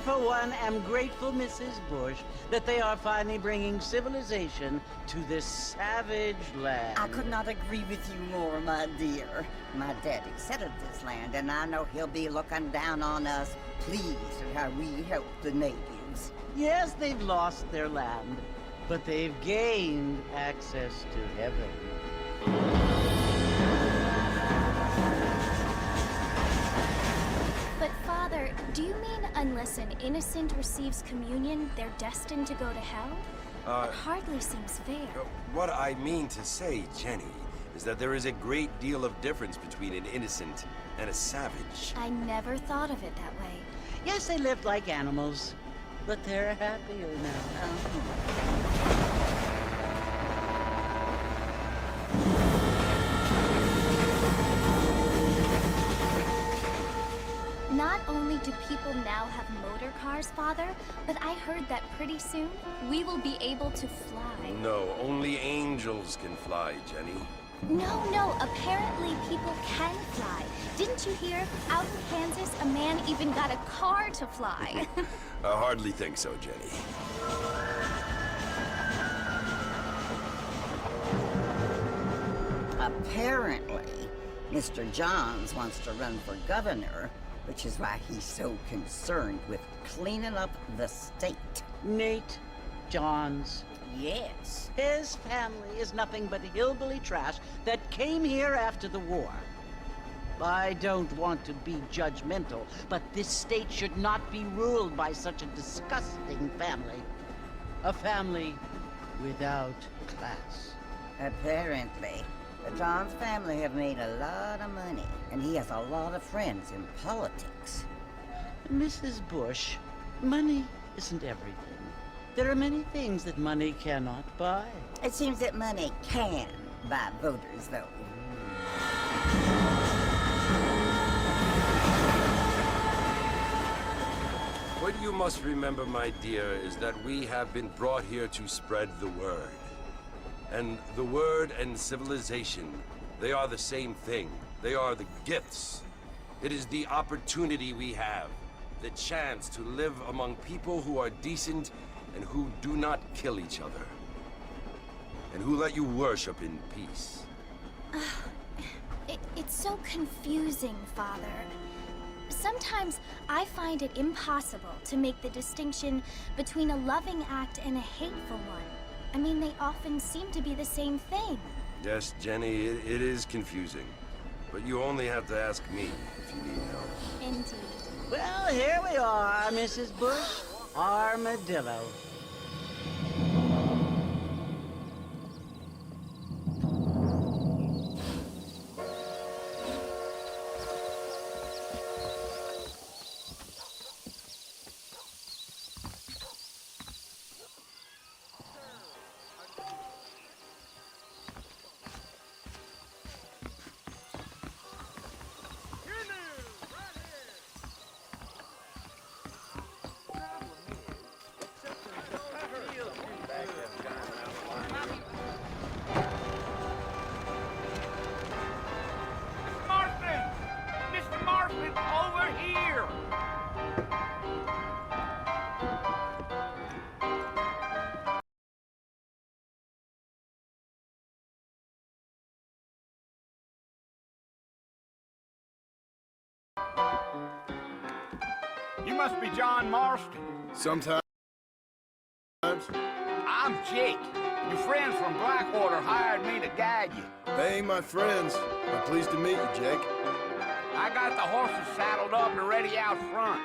For one, am grateful, Mrs. Bush, that they are finally bringing civilization to this savage land. I could not agree with you more, my dear. My daddy settled this land, and I know he'll be looking down on us, pleased at how we help the natives. Yes, they've lost their land, but they've gained access to heaven. But Father, do you mean unless an innocent receives communion, they're destined to go to hell? It hardly seems fair. What I mean to say, Jenny, is that there is a great deal of difference between an innocent and a savage. I never thought of it that way. Yes, they lived like animals, but they're happier now. Not only do people now have motor cars, Father, but I heard that pretty soon we will be able to fly. No, only angels can fly, Jenny. No, apparently people can fly. Didn't you hear? Out in Kansas, a man even got a car to fly. I hardly think so, Jenny. Apparently, Mr. Johns wants to run for governor, which is why he's so concerned with cleaning up the state. Nate Johns. Yes. His family is nothing but hillbilly trash that came here after the war. I don't want to be judgmental, but this state should not be ruled by such a disgusting family. A family without class. Apparently. The Johns family have made a lot of money, and he has a lot of friends in politics. Mrs. Bush, money isn't everything. There are many things that money cannot buy. It seems that money can buy voters, though. What you must remember, my dear, is that we have been brought here to spread the word. And the word and civilization, they are the same thing. They are the gifts. It is the opportunity we have, the chance to live among people who are decent and who do not kill each other. And who let you worship in peace. It's so confusing, Father. Sometimes I find it impossible to make the distinction between a loving act and a hateful one. I mean, they often seem to be the same thing. Yes, Jenny, it is confusing. But you only have to ask me if you need help. Indeed. Well, here we are, Mrs. Bush. Armadillo. You must be John Marston. Sometimes. I'm Jake. Your friends from Blackwater hired me to guide you. They ain't my friends. I'm pleased to meet you, Jake. I got the horses saddled up and ready out front.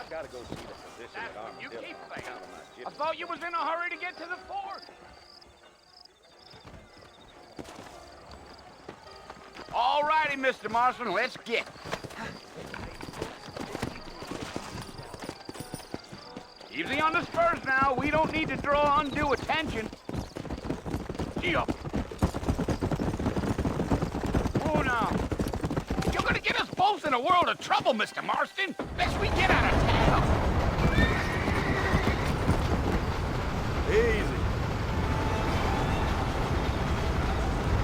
Gotta go see the physician That's at what you Armadillo. keep saying. Count on my gypsy. I thought you was in a hurry to get to the fort. All righty, Mr. Marston, let's get. Easy on the spurs now. We don't need to draw undue attention. Gee up. Oh, now. You're gonna get us both in a world of trouble, Mr. Marston. Best we get out of town. Easy.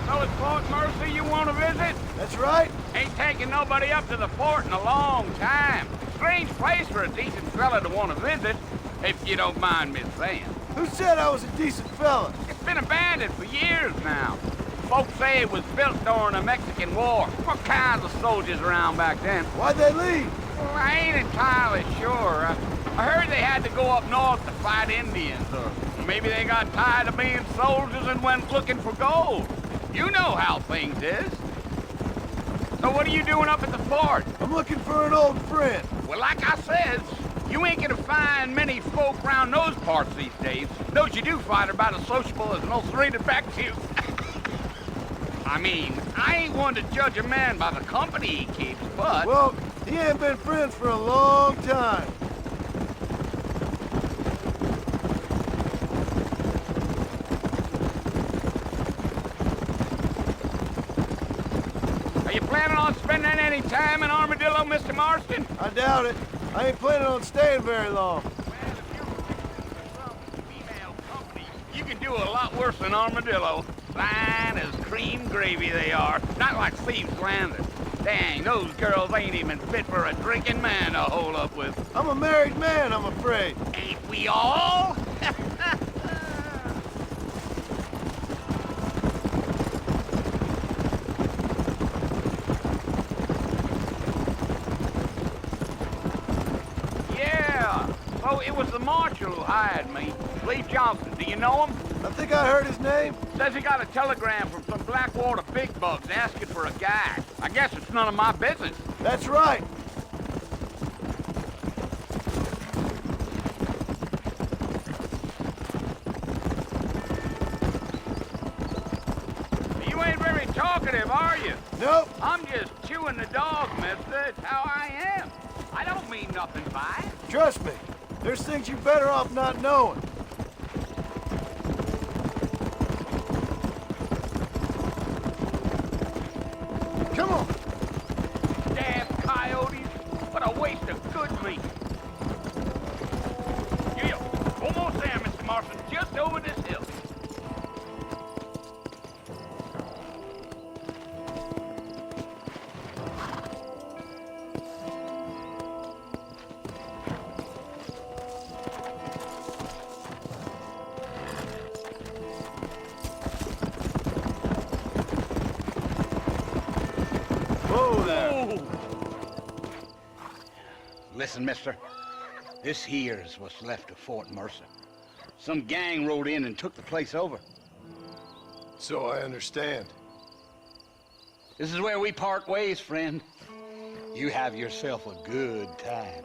So it's Fort Mercy you want to visit? That's right. Ain't taking nobody up to the fort in a long time. Strange place for a decent fella to want to visit, if you don't mind me saying. Who said I was a decent fella? It's been abandoned for years now. Folks say it was built during the Mexican War. What kinds of soldiers around back then? Why'd they leave? Well, I ain't entirely sure. I heard they had to go up north to fight Indians, or maybe they got tired of being soldiers and went looking for gold. You know how things is. So what are you doing up at the fort? I'm looking for an old friend. Well, like I said, you ain't gonna find many folk around those parts these days. Those you do find are about as sociable as an ulcerated back tooth. I mean, I ain't one to judge a man by the company he keeps, but... Well, he ain't been friends for a long time. Are you planning on spending any time in Armadillo, Mr. Marston? I doubt it. I ain't planning on staying very long. Well, if you're looking for some female company, you can do a lot worse than Armadillo. Fine as cream gravy they are. Not like Thieves Landing. Dang, those girls ain't even fit for a drinking man to hole up with. I'm a married man, I'm afraid. Ain't we all? Yeah, so Oh, it was the marshal who hired me. Lee Johnson. Do you know him? I think I heard his name. Says he got a telegram from some Blackwater big bugs asking for a guy. I guess it's none of my business. That's right. You ain't very talkative, are you? Nope. I'm just chewing the dog, mister. It's how I am. I don't mean nothing by it. Trust me. There's things you're better off not knowing. Come on. Damn coyotes. What a waste of good meat. Yeah, almost there, Mr. Marston. Just over this hill. Whoa there. Listen, mister. This here's what's left of Fort Mercer. Some gang rode in and took the place over. So I understand. This is where we part ways, friend. You have yourself a good time.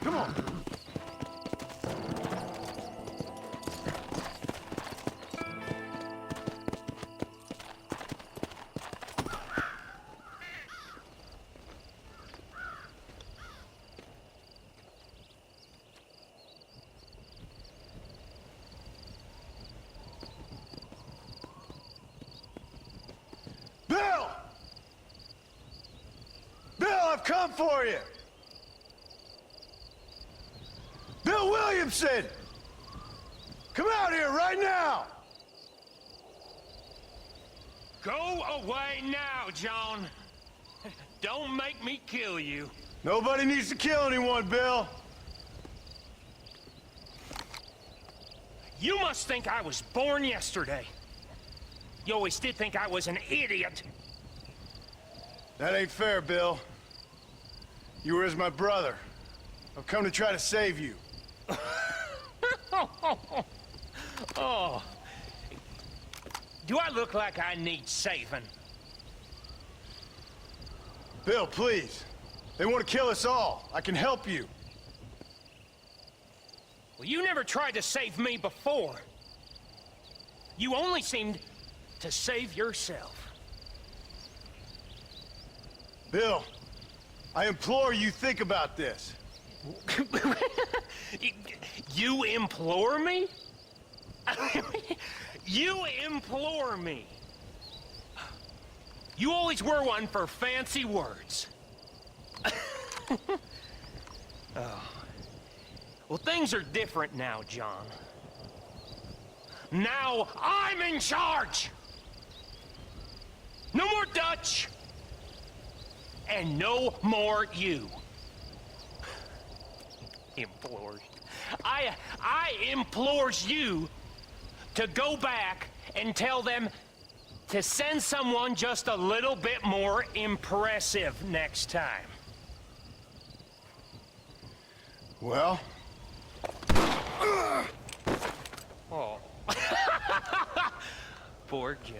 Come on. Bill! Bill, I've come for you! Bill Williamson! Come out here right now! Go away now, John. Don't make me kill you. Nobody needs to kill anyone, Bill. You must think I was born yesterday. You always did think I was an idiot. That ain't fair, Bill. You were as my brother. I've come to try to save you. Oh. Do I look like I need saving? Bill, please. They want to kill us all. I can help you. Well, you never tried to save me before. You only seemed to save yourself. Bill, I implore you think about this. You implore me? You implore me. You always were one for fancy words. Oh. Well, things are different now, John. Now I'm in charge! No more Dutch! And no more you. Implores. I implores you to go back and tell them to send someone just a little bit more impressive next time. Well? Oh. Poor John.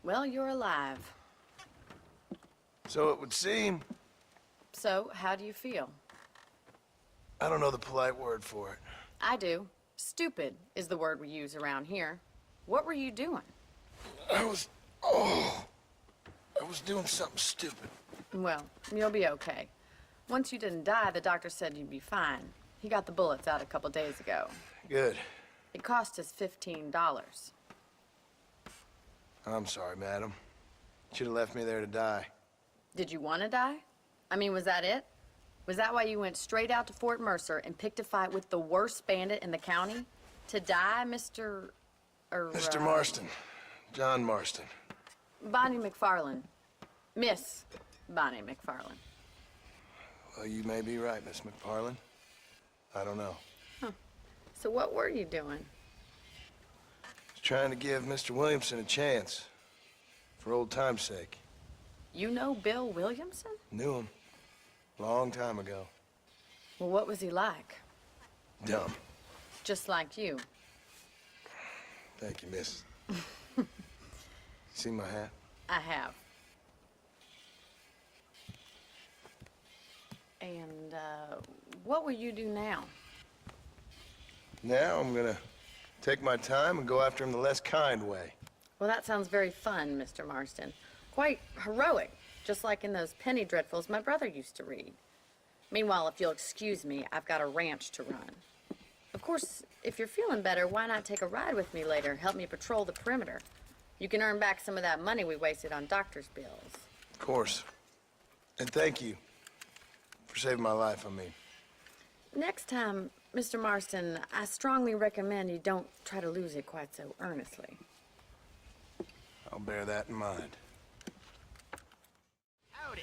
Well, you're alive. So it would seem. So, how do you feel? I don't know the polite word for it. I do. Stupid is the word we use around here. What were you doing? I was doing something stupid. Well, you'll be okay. Once you didn't die, the doctor said you'd be fine. He got the bullets out a couple days ago. Good. It cost us $15. I'm sorry, madam. Should have left me there to die. Did you want to die? I mean, was that it? Was that why you went straight out to Fort Mercer and picked a fight with the worst bandit in the county? To die, Mr. Mr. Marston. John Marston. Bonnie McFarlane. Miss Bonnie McFarlane. Well, you may be right, Miss McFarlane. I don't know. So what were you doing? Trying to give Mr. Williamson a chance. For old time's sake. You know Bill Williamson? Knew him. Long time ago. Well, what was he like? Dumb. Just like you. Thank you, miss. See my hat? I have. And, what will you do now? Now I'm gonna take my time and go after him the less kind way. Well, that sounds very fun, Mr. Marston. Quite heroic, just like in those penny dreadfuls my brother used to read. Meanwhile, if you'll excuse me, I've got a ranch to run. Of course, if you're feeling better, why not take a ride with me later? Help me patrol the perimeter. You can earn back some of that money we wasted on doctor's bills. Of course. And thank you for saving my life, I mean. Next time, Mr. Marston, I strongly recommend you don't try to lose it quite so earnestly. I'll bear that in mind. Howdy.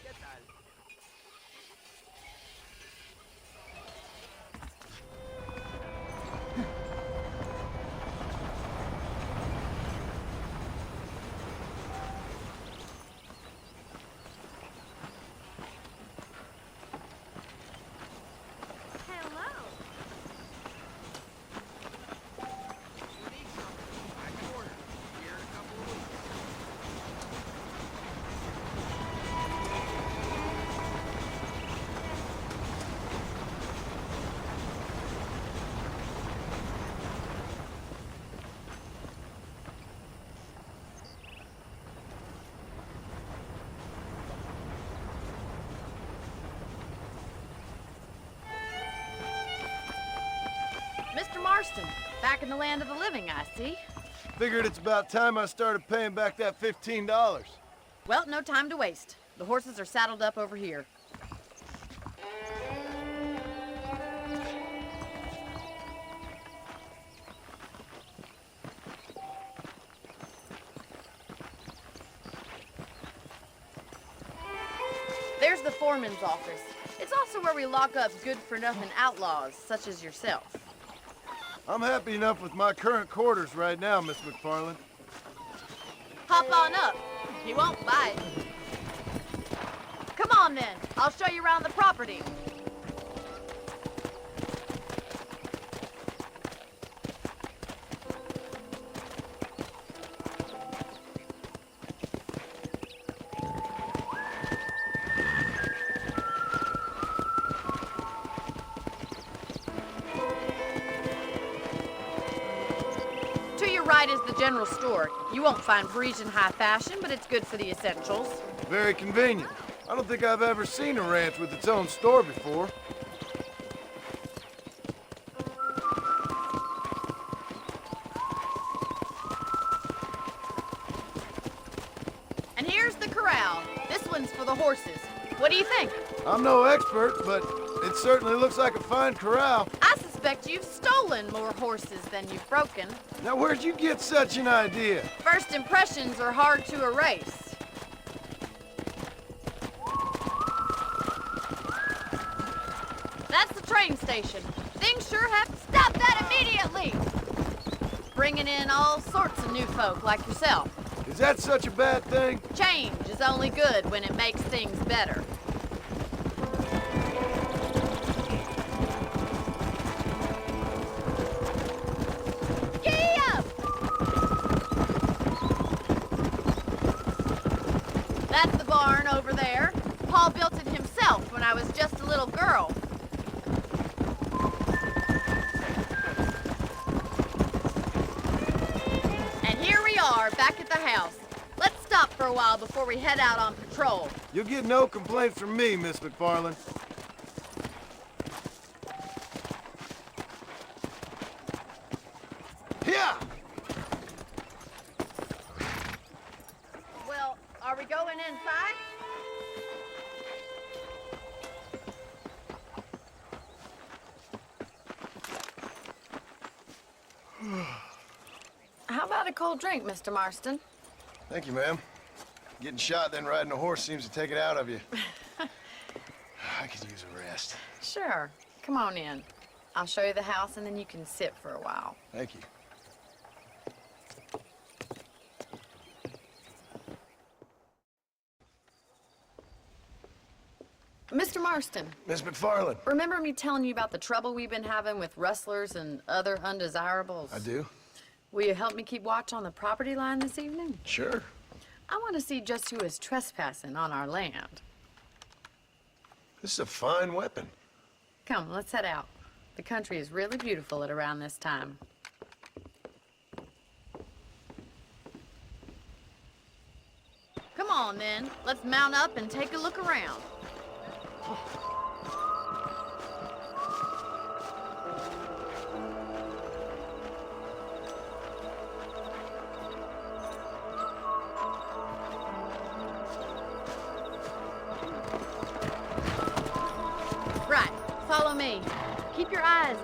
Mr. Marston, back in the land of the living, I see. Figured it's about time I started paying back that $15. Well, no time to waste. The horses are saddled up over here. There's the foreman's office. It's also where we lock up good-for-nothing outlaws, such as yourself. I'm happy enough with my current quarters right now, Miss McFarlane. Hop on up. He won't bite. Come on, then. I'll show you around the property. Right is the general store. You won't find Parisian high fashion, but it's good for the essentials. Very convenient. I don't think I've ever seen a ranch with its own store before. And here's the corral. This one's for the horses. What do you think? I'm no expert, but it certainly looks like a fine corral. I suspect you've stolen more horses than you've broken. Now, where'd you get such an idea? First impressions are hard to erase. That's the train station. Things sure have to stop that immediately. Bringing in all sorts of new folk like yourself. Is that such a bad thing? Change is only good when it makes things better. barn over there. Paul built it himself when I was just a little girl. And here we are, back at the house. Let's stop for a while before we head out on patrol. You'll get no complaint from me, Miss McFarland. Yeah! Well, are we going inside? How about a cold drink, Mr. Marston? Thank you, ma'am. Getting shot, then riding a horse seems to take it out of you. I could use a rest. Sure. Come on in. I'll show you the house, and then you can sit for a while. Thank you. Mr. Marston, Miss McFarland. remember me telling you about the trouble we've been having with rustlers and other undesirables? I do? Will you help me keep watch on the property line this evening? Sure. I want to see just who is trespassing on our land. This is a fine weapon. Come, let's head out. The country is really beautiful at around this time. Come on, then. Let's mount up and take a look around. Right, follow me. Keep your eyes